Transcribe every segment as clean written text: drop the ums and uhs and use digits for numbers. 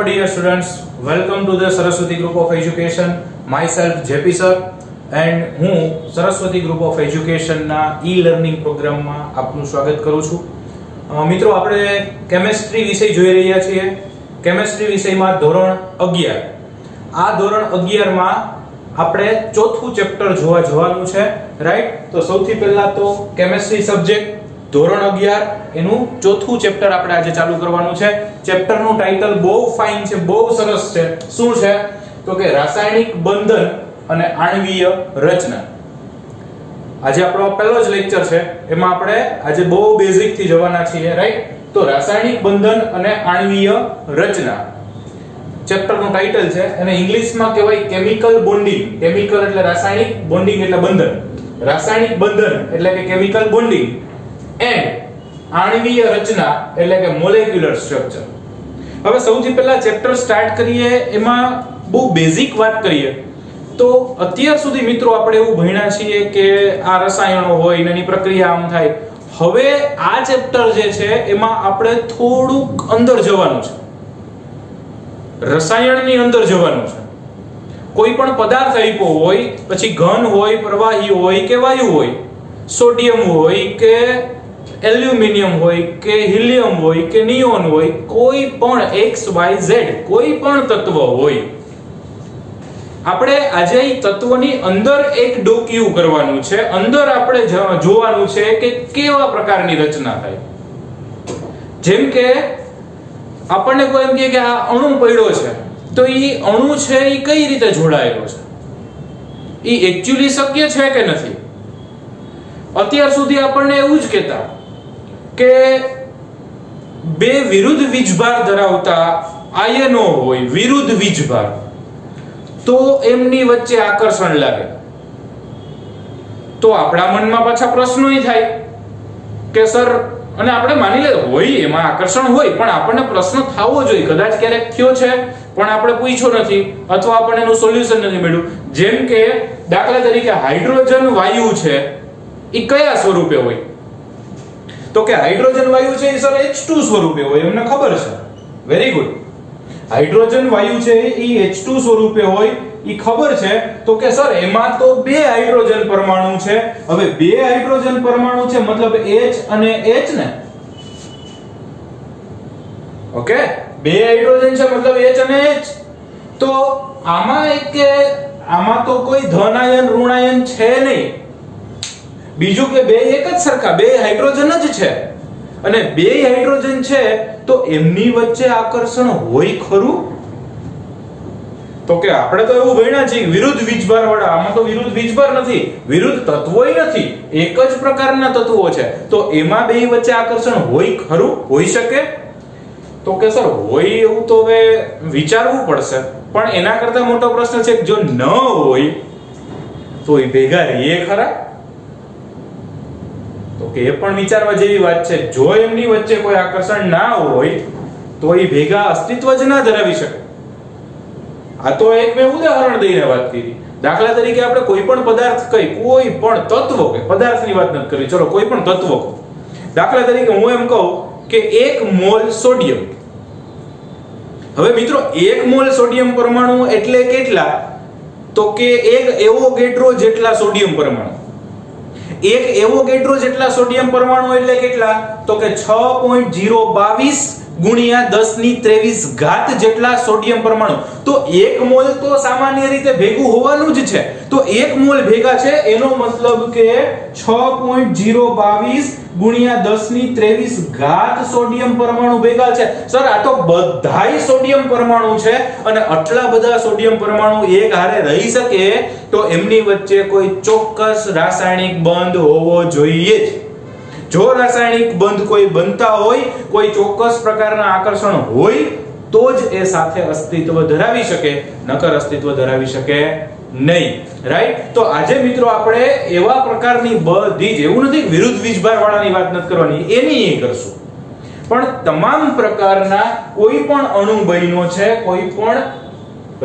Hello dear students, welcome to the Saraswati Group of Education. Myself JP sir and હું Saraswati group of education ના ઈ-લર્નિંગ પ્રોગ્રામમાં આપનું સ્વાગત કરું છું. મિત્રો આપણે કેમિસ્ટ્રી વિષય જોઈ રહ્યા છીએ. કેમિસ્ટ્રી વિષયમાં ધોરણ 11. આ ધોરણ 11 માં આપણે ચોથું ચેપ્ટર જોવા જવાનું છે, રાઈટ? તો સૌથી પહેલા તો કેમિસ્ટ્રી સબ્જેક્ટ ધોરણ 11 એનું ચોથું ચેપ્ટર આપણે આજે ચાલુ કરવાનું છે. ચેપ્ટરનું ટાઇટલ બહુ ફાઇન છે, બહુ સરસ છે. શું છે? તો કે રાસાયણિક બંધન અને આણ્વીય રચના. આજે આપણો પહેલો જ લેક્ચર છે, એમાં આપણે આજે બહુ બેઝિક થી જવાના છીએ, રાઈટ? તો રાસાયણિક બંધન અને આણ્વીય રચના ચેપ્ટરનું ટાઇટલ છે, અને ઇંગ્લિશમાં કહેવાય કેમિકલ બોન્ડિંગ. કેમિકલ એટલે રાસાયણિક, બોન્ડિંગ એટલે બંધન. રાસાયણિક બંધન એટલે કે કેમિકલ બોન્ડિંગ એન્ડ આણ્વીય રચના એટલે કે મોલેક્યુલર સ્ટ્રક્ચર. હવે સૌથી પહેલા ચેપ્ટર સ્ટાર્ટ કરીએ, એમાં બહુ બેઝિક વાત કરીએ તો અત્યાર સુધી મિત્રો આપણે એવું ભણ્યા છીએ કે આ રસાયણો હોય એની પ્રક્રિયા આમ થાય. હવે આ ચેપ્ટર જે છે એમાં આપણે થોડુંક અંદર જવાનું છે, રસાયણની અંદર જવાનું છે. કોઈ પણ પદાર્થ આપ્યો હોય, પછી ઘન હોય, પ્રવાહી હોય કે વાયુ હોય, સોડિયમ હોય કે એલ્યુમિનિયમ હોય કે હિલિયમ હોય કે નિયોન હોય, કોઈ પણ XYZ કોઈ પણ તત્વ હોય, આપણે આજે એ તત્વની અંદર એક ડોકિયું કરવાનું છે. અંદર આપણે જોવાનું છે કે કેવા પ્રકારની રચના થાય. જેમ કે આપણને કોઈ એમ કહે કે આ અણુ પડ્યો છે, તો એ અણુ છે એ કઈ રીતે જોડાયેલો છે, એ એક્ચ્યુઅલી શક્ય છે કે નથી? અત્યાર સુધી આપણને એવું જ કહેતા કે બે વિરુદ્ધ વીજભાર ધરાવતા આયનો હોય, વિરુદ્ધ વીજભાર, તો એમની વચ્ચે આકર્ષણ લાગે. તો આપણા મનમાં પાછા પ્રશ્નો થાય કે સર, અને આપણે માની લે હોય એમાં આકર્ષણ હોય, પણ આપણને પ્રશ્ન થવો જોઈએ. કદાચ ક્યારેક થયો છે પણ આપણે પૂછ્યો નથી, અથવા આપણને એનું સોલ્યુશન નથી મળ્યું. જેમ કે દાખલા તરીકે હાઇડ્રોજન વાયુ છે, એ કયા સ્વરૂપે હોય? તો કે હાઇડ્રોજન વાયુ છે એ સર H2 સ્વરૂપે હોય, અમને ખબર છે. Very good. હાઇડ્રોજન વાયુ છે એ H2 સ્વરૂપે હોય, એ ખબર છે. તો કે સર એમાં તો બે હાઇડ્રોજન પરમાણુ છે. હવે બે હાઇડ્રોજન પરમાણુ છે મતલબ H અને H ને. ઓકે, બે હાઇડ્રોજન છે મતલબ H અને H. તો આમાં તો કોઈ ધન આયન ઋણ આયન છે નહીં. બીજું કે બે એક જ સરખા, બે હાઇડ્રોજન જ છે, અને બે હાઇડ્રોજન છે તો એમની વચ્ચે આકર્ષણ હોય ખરું? તો કે આપણે તો એવું ભણ્યા છીએ વિરુદ્ધ વીજભાર વાળા. આમાં તો વિરુદ્ધ વીજભાર નથી, વિરુદ્ધ તત્વોય નથી, એક જ પ્રકારના તત્વો છે. તો એમાં બે વચ્ચે આકર્ષણ હોય ખરું? હોઈ શકે? તો કે સર હોય એવું તો હવે વિચારવું પડશે. પણ એના કરતા મોટો પ્રશ્ન છે કે જો ન હોય તો એ ભેગા રહીએ ખરા? તો કે એ પણ વિચારવા જેવી વાત છે. જો એમની વચ્ચે કોઈ આકર્ષણ ના હોય તો એ ભેગા અસ્તિત્વ જ ના ધરાવી શકે. આ તો એક મેં ઉદાહરણ દઈને વાત કરી. દાખલા તરીકે આપણે કોઈ પણ પદાર્થ કોઈ પણ તત્વ કે પદાર્થની વાત નથી કરી, ચલો કોઈ પણ તત્વ. દાખલા તરીકે હું એમ કહું કે 1 મોલ સોડિયમ. હવે મિત્રો 1 મોલ સોડિયમ પરમાણુ એટલે કેટલા? તો કે 1 એવોગેડ્રો જેટલા સોડિયમ પરમાણુ. 1 એવોગેડ્રો જેટલા સોડિયમ પરમાણુ એટલે કેટલા? તો કે 6.022 ગુણ્યા 1023 ઘાત જેટલા સોડિયમ પરમાણુ. તો 1 મોલ તો સામાન્ય રીતે ભેગું હોવાનું જ છે. તો 1 મોલ ભેગા છે એનો મતલબ કે 6.022 ગુણ્યા 1023 ઘાત સોડિયમ પરમાણુ ભેગા છે. સર આ તો બધાય સોડિયમ પરમાણુ છે, અને આટલા બધા સોડિયમ પરમાણુ એક હારે રહી શકે તો એમની વચ્ચે કોઈ ચોક્કસ રાસાયણિક બંધ હોવો જોઈએ જ. જો રાસાયણિક બંધ કોઈ બનતા હોય, કોઈ ચોક્કસ પ્રકારના આકર્ષણ હોય તો જ એ સાથે અસ્તિત્વ ધરાવી શકે, નકર અસ્તિત્વ ધરાવી શકે નહીં, રાઈટ? તો આજે મિત્રો આપણે એવા પ્રકારની બધી જ, એવું નથી વિરુદ્ધ વીજભાર વાળાની વાત નથી કરવાની, એની એ કરશું. પણ તમામ પ્રકારના કોઈ પણ અણુ બન્યો છે, કોઈ પણ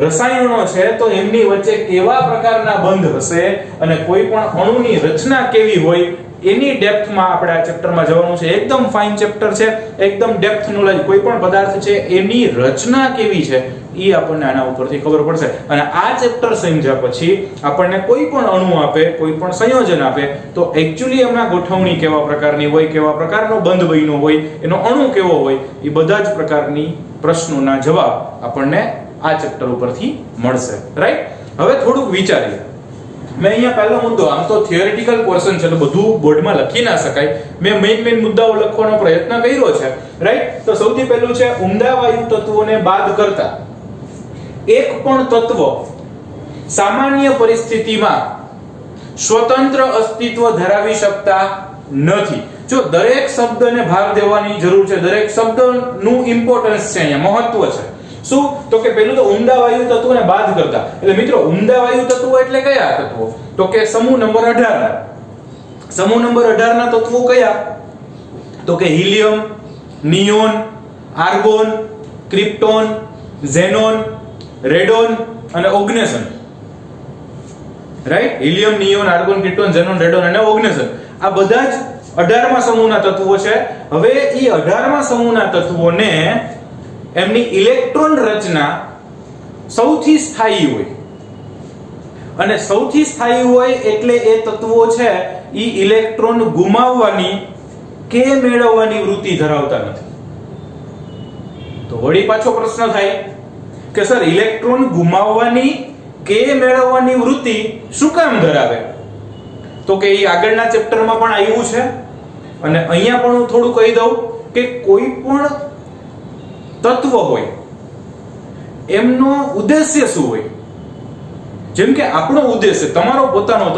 રસાયણો છે, તો એમની વચ્ચે કેવા પ્રકારના બંધ હશે અને કોઈ પણ અણુની રચના કેવી હોય એની ડેપ્થમાં આપણે આ ચેપ્ટરમાં જવાનું છે. એકદમ ફાઇન ચેપ્ટર છે, એકદમ ડેપ્થ નોલેજ. કોઈ પણ પદાર્થ છે એની રચના કેવી છે એ આપણને આના ઉપરથી ખબર પડશે. અને આ ચેપ્ટર સમજ્યા પછી આપણને કોઈ પણ અણુ આપે, કોઈ પણ સંયોજન આપે તો એક્ચ્યુઅલી એમાં ગોઠવણી કેવા પ્રકારની હોય, કેવા પ્રકારનો બંધ બન્યો હોય, એનો અણુ કેવો હોય, એ બધા જ પ્રકારની પ્રશ્નોના જવાબ આપણને આ ચેપ્ટર ઉપરથી મળશે. રાઈટ? હવે થોડુંક વિચારીએ. મેં અહીંયા પહેલો મુદ્દો, આમ તો થિયોરેટિકલ પોર્શન છે એટલે બધું બોર્ડમાં લખી ના શકાય, મેં મેઇન મુદ્દાઓ લખવાનો પ્રયત્ન કર્યો છે. રાઈટ? તો સૌથી પહેલું છે ઉમદા વાયુ તત્વોને બાદ કરતા એક પણ તત્વ સામાન્ય પરિસ્થિતિમાં સ્વતંત્ર અસ્તિત્વ ધરાવી શકતા નથી. જો દરેક શબ્દને ભાર દેવાની જરૂર છે, દરેક શબ્દનું ઇમ્પોર્ટન્સ છે, અહીંયા મહત્વ છે. શું? તો કે પેલું તો ઉમદા વાયુ તત્વોને બાદ કરતા. એટલે મિત્રો ઉમદા વાયુ તત્વો એટલે કયા તત્વો? તો કે સમૂહ નંબર 18. સમૂહ નંબર 18 ના તત્વો કયા? તો કે helium, neon, argon, krypton, xenon, radon અને oganesson. Right? Helium, neon, argon, krypton, xenon, radon અને ઓગ્નેસન. આ બધા જ 18મા સમૂહના તત્વો છે. હવે ઈ 18મા સમૂહના તત્વોને એમની ઇલેક્ટ્રોન રચના સૌથી સ્થાયી હોય. અને સૌથી સ્થાયી હોય એટલે એ તત્વો છે ઈ ઇલેક્ટ્રોન ગુમાવવાની કે મેળવવાની વૃત્તિ ધરાવતા નથી. તો વળી પાછો પ્રશ્ન થાય કે સર ઇલેક્ટ્રોન ગુમાવવાની કે મેળવવાની વૃત્તિ શું કામ ધરાવે? તો કે એ આગળના ચેપ્ટરમાં પણ આવ્યું છે અને અહીંયા પણ હું થોડું કહી દઉં કે કોઈ પણ તત્વ હોય એમનો ઉદ્દેશ્ય શું હોય. જેમ કે આપણો ઉદ્દેશ્ય, તમારો પોતાનો,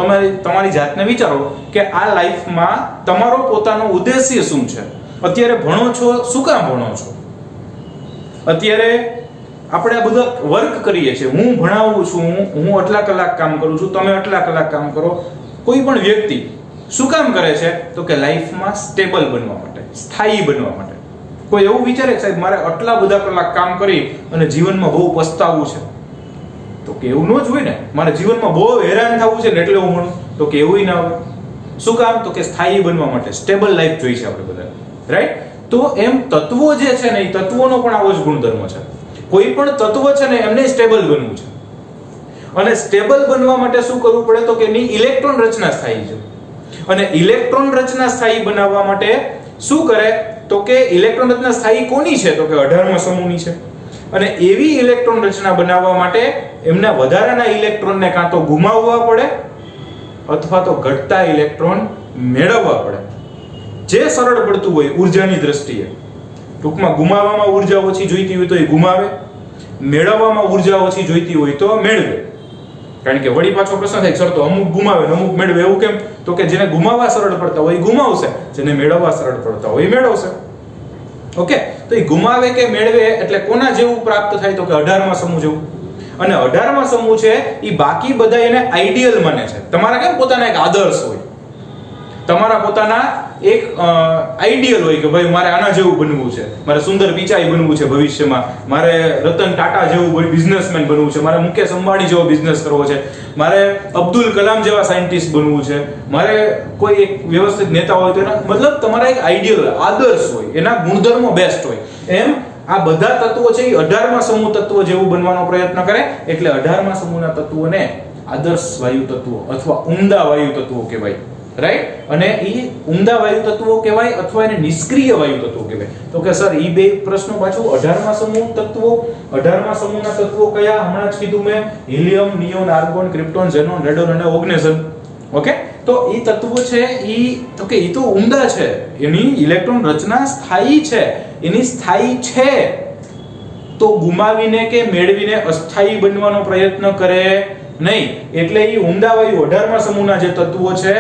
તમારી જાતને વિચારો કે આ લાઈફમાં તમારો પોતાનો ઉદ્દેશ્ય શું છે. અત્યારે ભણો છો, શું કામ ભણો છો? અત્યારે આપણે આ બધા વર્ક કરીએ છીએ, હું ભણાવું છું, હું આટલા કલાક કામ કરું છું, તમે આટલા કલાક કામ કરો. કોઈ પણ વ્યક્તિ શું કામ કરે છે? તો કે લાઈફમાં સ્ટેબલ બનવા માટે, સ્થાયી બનવા માટે. કોઈ એવું વિચારે કે સાહેબ મારે આટલા બધા કલાક કામ કરી અને જીવનમાં બહુ પસ્તાવું છે? તો કે એવું ન જ હોય ને. મારે જીવનમાં બહુ હેરાન થવું છે ને એટલે હું ભણું? તો કે એવું ના હોય. શું કામ? તો કે સ્થાયી બનવા માટે, સ્ટેબલ લાઈફ જોઈએ છે આપણે બધા. રાઈટ? તો એમ તત્વો જે છે ને એ તત્વોનો પણ આવો જ ગુણધર્મ છે. કોઈ પણ તત્વ છે ને એમને સ્ટેબલ બનવું છે. અને સ્ટેબલ બનવા માટે શું કરવું પડે? તો કે એની ઇલેક્ટ્રોન રચના સ્થાયી છે. અને ઇલેક્ટ્રોન રચના સ્થાયી બનાવવા માટે શું કરે? તો કે ઇલેક્ટ્રોન રચના સ્થાયી કોની છે? તો કે 18મા સમૂહની છે. અને એવી ઇલેક્ટ્રોન રચના બનાવવા માટે એમના વધારાના ઇલેક્ટ્રોનને કાં તો ગુમાવવા પડે અથવા તો ઘટતા ઇલેક્ટ્રોન મેળવવા પડે. જે સરળ પડતું હોય ઉર્જાની દ્રષ્ટિએ. ટૂંકમાં ગુમાવવામાં ઉર્જા ઓછી જોઈતી હોય તો એ ગુમાવે, મેળવવામાં ઉર્જા ઓછી જોઈતી હોય તો મેળવે. કારણ કે વળી પાછો પ્રશ્ન થાય સર તો અમુક ગુમાવે ને અમુક મેળવે, એવું કેમ? તો કે જેને ગુમાવવા સરળ પડતા હોય એ ગુમાવશે, જેને મેળવવા સરળ પડતા હોય એ મેળવશે. ઓકે? તો એ ગુમાવે કે મેળવે એટલે કોના જેવું પ્રાપ્ત થાય? તો કે 18મા સમૂહ જેવું. અને 18મા સમૂહ છે એ બાકી બધા એને આઈડિયલ માને છે. તમારા કેમ પોતાના એક આદર્શ હોય, તમારા પોતાના એક આઈડિયલ હોય કે ભાઈ મારે આના જેવું બનવું છે, મારે સુંદર પિચાઈ બનવું છે ભવિષ્યમાં, મારે રતન ટાટા જેવું બિઝનેસમેન બનવું છે, મારે મુકેશ અંબાણી જેવો બિઝનેસ કરવો છે, મારે અબ્દુલ કલામ જેવા સાયન્ટિસ્ટ બનવું છે, મારે કોઈ એક વ્યવસ્થિત નેતા હોય તો એના મતલબ તમારા એક આઈડિયલ આદર્શ હોય, એના ગુણધર્મો બેસ્ટ હોય. એમ આ બધા તત્વો છે એ 18મા સમૂહ તત્વ જેવું બનવાનો પ્રયત્ન કરે. એટલે 18મા સમૂહના તત્વોને આદર્શ વાયુ તત્વો અથવા ઉમદા વાયુ તત્વો કહેવાય. રાઈટ? અને ઈ ઉમદા વાયુ તત્વો કહેવાય અથવા એને નિષ્ક્રિય વાયુ તત્વો કહેવાય. તો કે સર ઈ બે પ્રશ્નો પાછું 18મા સમૂહ તત્વો, 18મા સમૂહના તત્વો કયા? હમણાં જ કીધું મેં, helium, neon, argon, krypton, xenon, radon અને ઓગ્નેસન. ઓકે? તો ઈ તત્વો છે ઈ તો કે ઈ તો ઉમદા છે, એની ઇલેક્ટ્રોન રચના સ્થાયી છે, એની સ્થાયી છે તો ગુમાવીને કે મેળવીને અસ્થાયી બનવાનો પ્રયત્ન કરે નહીં. એટલે ઈ ઉમદા વાયુ 18મા સમૂહના જે તત્વો છે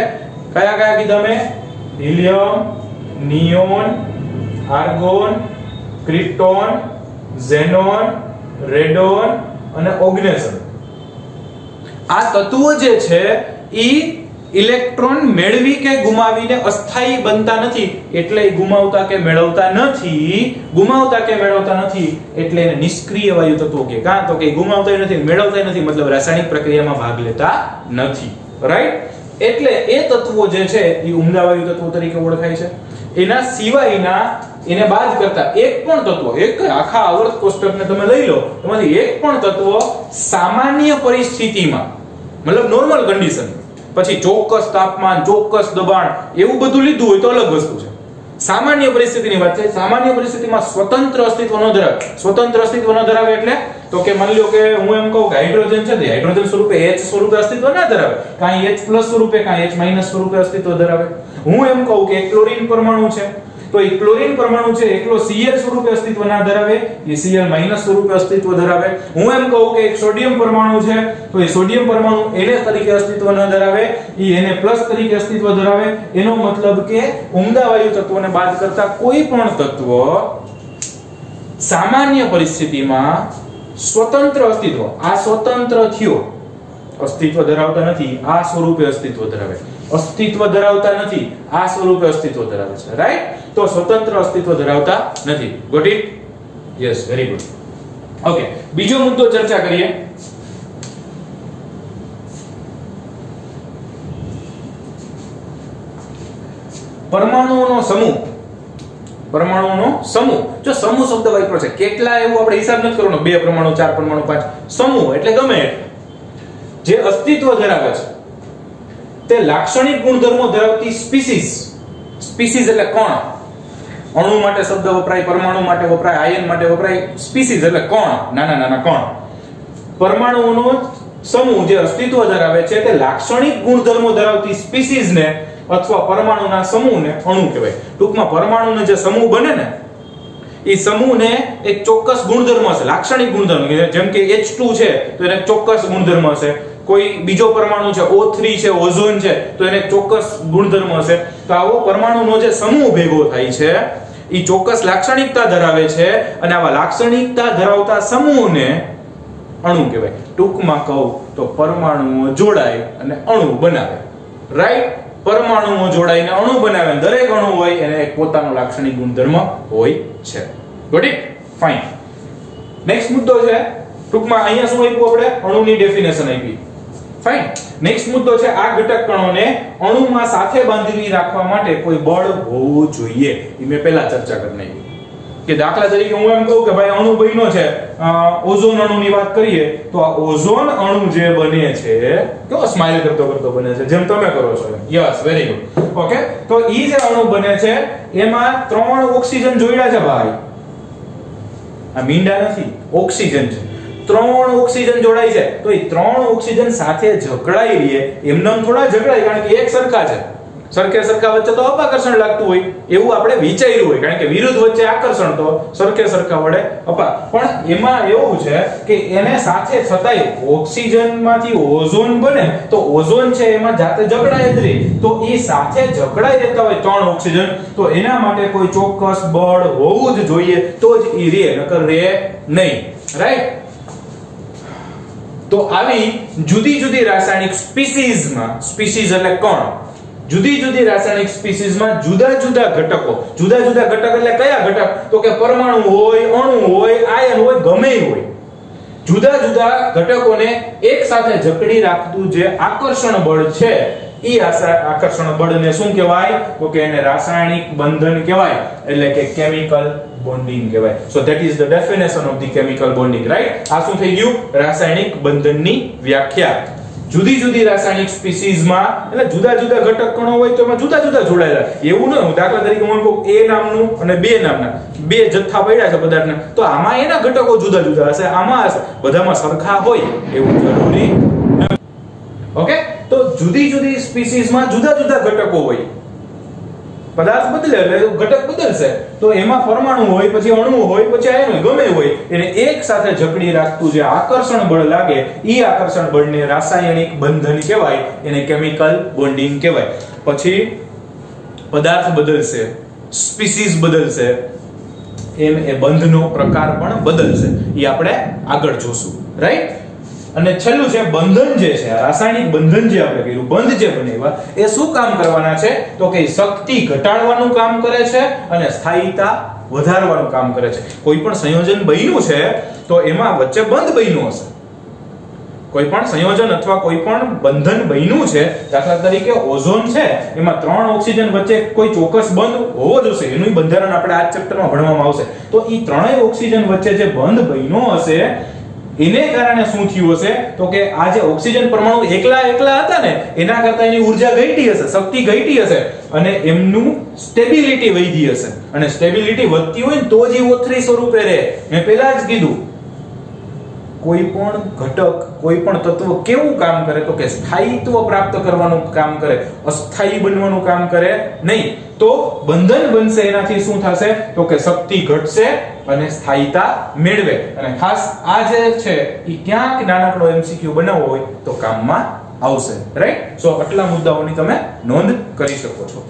કયા કયા કીધા મેં? Helium, neon, argon, krypton, xenon, radon અને ઓગ્નેસન. આ તત્વો જે છે ઈ ઇલેક્ટ્રોન મેળવી કે ગુમાવીને અસ્થાયી બનતા નથી. એટલે ગુમાવતા કે મેળવતા નથી. ગુમાવતા કે મેળવતા નથી એટલે એને નિષ્ક્રિય વાયુ તત્વો કહે. કાં તો કે ગુમાવતા નથી, મેળવતા નથી, મતલબ રાસાયણિક પ્રક્રિયામાં ભાગ લેતા નથી. રાઈટ? એટલે એ તત્વો જે છે એ ઉમદા વાયુ તત્વો તરીકે ઓળખાય છે. એના સિવાયના એને બાદ કરતા એક પણ તત્વ, એક આખા આવર્ત કોષ્ટકને તમે લઈ લો, એમાંથી એક પણ તત્વ સામાન્ય પરિસ્થિતિમાં, મતલબ નોર્મલ કન્ડિશન, પછી ચોક્કસ તાપમાન, ચોક્કસ દબાણ એવું બધું લીધું હોય તો અલગ વસ્તુ છે. સામાન્ય પરિસ્થિતિની વાત છે. સામાન્ય પરિસ્થિતિમાં સ્વતંત્ર અસ્તિત્વ ન ધરાવે. સ્વતંત્ર અસ્તિત્વ ન ધરાવે એટલે તો કે માની લો કે હું એમ કહું કે હાઇડ્રોજન છે, તો હાઇડ્રોજન સ્વરૂપે H સ્વરૂપે અસ્તિત્વ ના ધરાવે, કાંઈ H+ સ્વરૂપે, કાંઈ H- સ્વરૂપે અસ્તિત્વ ધરાવે. હું એમ કહું કે એક ક્લોરીન પરમાણુ છે, તો એ ક્લોરીન પરમાણુ છે એકલો Cl સ્વરૂપે અસ્તિત્વ ના ધરાવે, એ Cl- સ્વરૂપે અસ્તિત્વ ધરાવે. હું એમ કહું કે એક સોડિયમ પરમાણુ છે, તો એ સોડિયમ પરમાણુ Na તરીકે અસ્તિત્વ ન ધરાવે, એ Na+ તરીકે અસ્તિત્વ ધરાવે. એનો મતલબ કે ઉમદા વાયુ તત્વોને બાદ કરતા કોઈ પણ તત્વ સામાન્ય પરિસ્થિતિમાં સ્વતંત્ર અસ્તિત્વ, આ સ્વતંત્ર થયો, અસ્તિત્વ ધરાવતા નથી, આ સ્વરૂપે અસ્તિત્વ ધરાવે. અસ્તિત્વ ધરાવતા નથી, આ સ્વરૂપે અસ્તિત્વ ધરાવે છે. રાઈટ? તો સ્વતંત્ર અસ્તિત્વ ધરાવતા નથી. Got it? Yes, very good. Okay, બીજો મુદ્દો ચર્ચા કરીએ. પરમાણુઓનો સમૂહ. પરમાણુઓનો સમૂહ. જો સમૂહ શબ્દ વાપરો છે, કેટલા એવું આપણે હિસાબ નથી કરવાનો, 2 પરમાણુ, 4 પરમાણુ, 5. સમૂહ એટલે ગમે જે અસ્તિત્વ ધરાવે છે તે લાક્ષણિક ગુણધર્મો ધરાવતી સ્પીસીઝ. સ્પીસીઝ એટલે કણ. અણુ માટે શબ્દ વપરાય, પરમાણુ માટે વપરાય, આયન માટે વપરાય. સ્પીસીઝ એટલે કણ, નાના નાના કણ. પરમાણુઓનો સમૂહ જે અસ્તિત્વ ધરાવે છે તે લાક્ષણિક ગુણધર્મો ધરાવતી સ્પીસીઝને અથવા પરમાણુના સમૂહને અણુ કહેવાય. ટૂંકમાં પરમાણુનો જે સમૂહ બને ને, એ સમૂહને એક ચોક્કસ ગુણધર્મ હશે, લાક્ષણિક ગુણધર્મ. જેમ કે H2 છે તો એને ચોક્કસ ગુણધર્મ હશે. કોઈ બીજો પરમાણુ છે, O3 છે, ઓઝોન છે, તો એને ચોક્કસ ગુણધર્મ હશે. તો આવો પરમાણુનો જે સમૂહ ભેગો થાય છે એ ચોક્કસ લાક્ષણિકતા ધરાવે છે, અને આવા લાક્ષણિકતા ધરાવતા સમૂહને અણુ કહેવાય. ટૂંકમાં કહું તો પરમાણુઓ જોડાય અને અણુ બનાવે. રાઈટ? પરમાણુઓ જોડાઈને અણુ બનાવે, દરેક અણુ હોય એને એક પોતાનો લાક્ષણિક ગુણધર્મ હોય છે. Got it? ફાઇન. નેક્સ્ટ મુદ્દો છે, ટૂંકમાં અહીંયા શું આપ્યું આપણે? અણુની ડેફિનેશન આપી. ફાઇન. નેક્સ્ટ મુદ્દો છે, આ ઘટક કણોને અણુમાં સાથે બાંધીને રાખવા માટે કોઈ બળ હોવું જોઈએ. એ મેં પહેલા ચર્ચા કરી નાખી કે દાખલા તરીકે હું એમ કહું કે ભાઈ અણુ બન્યો છે, ઓઝોન અણુની વાત કરીએ તો આ ઓઝોન અણુ જે બને છે, કેવો સ્માઈલ કરતો કરતો બને છે, જેમ તમે કરો છો. Yes, very good. ઓકે, તો ઈ જે અણુ બને છે એમાં 3 ઓક્સિજન જોડ્યા છે ભાઈ. આ મીંડા નથી, ઓક્સિજન છે. 3 ઓક્સિજન જોડાય છે, તો એ 3 ઓક્સિજન સાથે જકડાઈ રહે. એમનેમ થોડા જકડાય, કારણ કે એક સરખા છે. સરખે સરખા વચ્ચે તો અપાકર્ષણ લાગતું હોય એવું આપણે વિચાર્યું હોય, કારણ કે વિરુદ્ધ વચ્ચે આકર્ષણ તો સરખે સરખા વડે અપા. પણ એમાં એવું છે કે એને સાથે છતાંય ઓક્સિજનમાંથી ઓઝોન બને તો ઓઝોન છે એમાં જાતે જકડાય જ રહે. તો એ સાથે જકડાઈ રહેતા હોય 3 ઓક્સિજન, તો એના માટે કોઈ ચોક્કસ બળ હોવું જ જોઈએ, તો જ ઈ રહે, નકર રહે નહીં. રાઈટ? તો આવી જુદી જુદી રાસાયણિક સ્પીસીઝમાં, સ્પીસીઝ એટલે કણ, જુદી જુદી રાસાયણિક સ્પીસીઝમાં જુદા જુદા ઘટકો. જુદા જુદા ઘટક એટલે કયા ઘટક? તો કે પરમાણુ હોય, અણુ હોય, આયન હોય, ગમે હોય. જુદા જુદા ઘટકોને એક સાથે જકડી રાખતું જે આકર્ષણ બળ છે, ઈ આકર્ષણ બળને શું કહેવાય? તો કે એને રાસાયણિક બંધન કહેવાય, એટલે કે કેમિકલ બોન્ડિંગ કહેવાય. So that is the definition of the chemical bonding. Right? આ શું થઈ ગયું? રાસાયણિક બંધનની વ્યાખ્યા. જુદી જુદી રાસાયણિક સ્પીસીઝમાં એટલે જુદા જુદા ઘટક કણો હોય તો એમાં જુદા જુદા જોડાયેલા. એવું ન હોય, દાખલા તરીકે હું કહું A નામનું અને B નામના 2 જથ્થા પડ્યા છે પદાર્થના, તો આમાં એના ઘટકો જુદા જુદા હશે, આમાં હશે. બધામાં સરખા હોય એવું જરૂરી નથી. ઓકે? તો જુદી જુદી સ્પીસીઝમાં જુદા જુદા ઘટકો હોય. પદાર્થ બદલે એટલે ઘટક બદલશે, તો એમાં પરમાણુ હોય, પછી અણુ હોય, પછી આયન હોય, ગમે હોય, એને એક સાથે જકડી રાખતું જે આકર્ષણ બળ લાગે, ઈ આકર્ષણ બળને રાસાયણિક બંધન કહેવાય, એને કેમિકલ બોન્ડિંગ કહેવાય. પછી પદાર્થ બદલશે, સ્પીસીઝ બદલશે, એમ એ બંધનો પ્રકાર પણ બદલશે. ઈ આપણે આગળ જોશું. રાઈટ? અને છેલ્લું છે બંધન જે છે, રાસાયણિક બંધન જે આપણે કર્યું, બંધ જે બનાવ્યા, એ શું કામ કરવાના છે? તો કે શક્તિ ઘટાડવાનું કામ કરે છે અને સ્થાયીતા વધારવાનું કામ કરે છે. કોઈ પણ સંયોજન બન્યું છે તો એમાં વચ્ચે બંધ બન્યું હશે. કોઈ પણ સંયોજન અથવા કોઈ પણ બંધન બન્યું છે, દાખલા તરીકે ઓઝોન છે, એમાં 3 ઓક્સિજન વચ્ચે કોઈ ચોક્કસ બંધ હોવો જોઈએ, એનું બંધારણ આપણે આ ચેપ્ટરમાં ભણવામાં આવશે. તો ઈ 3 ઓક્સિજન વચ્ચે જે બંધ બન્યો હશે એને કારણે શું થયું હશે તો કે આ જે ઓક્સિજન પરમાણુ એકલા હતા ને એના કરતા એની ઊર્જા ઘટી હશે, શક્તિ ઘટી હશે અને એમનું સ્ટેબિલિટી વધી હશે. અને સ્ટેબિલિટી વધતી હોય ને તો જ O3 સ્વરૂપે રહે. મેં પહેલા જ કીધું કોઈ પણ ઘટક, કોઈ પણ તત્વ કેવું કામ કરે તો કે સ્થાયીત્વ પ્રાપ્ત કરવાનું કામ કરે, અસ્થાયી બનવાનું કામ કરે નહીં. તો બંધન બનશે એનાથી શું થશે તો કે શક્તિ ઘટશે અને સ્થાયીતા મેળવે. અને ખાસ આ જે છે એ ક્યાંક નાનકડો MCQ બનાવવો હોય તો કામમાં આવશે. રાઈટ? સો આટલા મુદ્દાઓની તમે નોંધ કરી શકો છો.